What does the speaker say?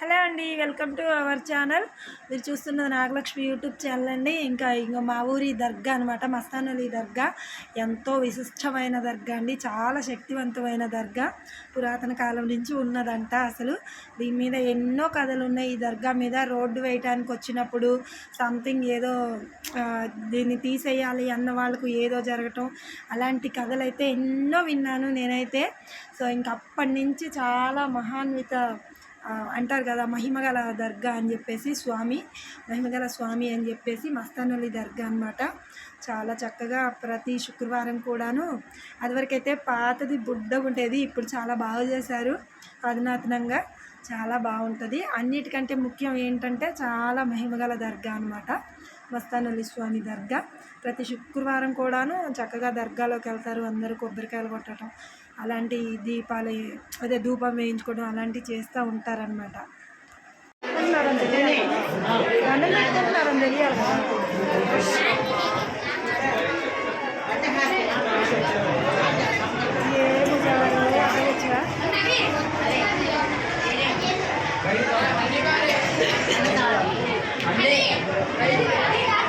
Hello అండి, welcome to our channel. మీరు చూస్తున్నది నాగలక్ష్మి యూట్యూబ్ ఛానల్ అండి. ఇంకా మా ఊరి దర్గా అనమాట, మస్తానలి దర్గా. ఎంతో విశిష్టమైన దర్గా అండి, చాలా శక్తివంతమైన దర్గా. పురాతన కాలం నుంచి ఉన్నదంట. అసలు దీని మీద ఎన్నో కథలు ఉన్నాయి. ఈ దర్గా మీద రోడ్డు వేయటానికి వచ్చినప్పుడు సంథింగ్ ఏదో దీన్ని తీసేయాలి అన్న వాళ్ళకు ఏదో జరగటం, అలాంటి కథలు అయితే ఎన్నో విన్నాను నేనైతే. సో ఇంకప్పటి నుంచి చాలా మహాన్విత అంటారు కదా, మహిమగల దర్గా అని చెప్పేసి, మహిమగల స్వామి అని చెప్పేసి మస్తానలి దర్గా అనమాట. చాలా చక్కగా ప్రతి శుక్రవారం కూడాను, అదివరకైతే పాతది బుడ్డగా ఉండేది, ఇప్పుడు చాలా బాగా చేశారు అధునాతనంగా, చాలా బాగుంటుంది. అన్నిటికంటే ముఖ్యం ఏంటంటే చాలా మహిమగల దర్గా అనమాట మస్తానలి స్వామి దర్గా. ప్రతి శుక్రవారం కూడాను చక్కగా దర్గాలోకి వెళ్తారు అందరూ, కొబ్బరికాయలు కొట్టడం, అలాంటి దీపాలు అదే ధూపం వేయించుకోవడం అలాంటివి చేస్తూ ఉంటారనమాట. తెలియాలి కదా.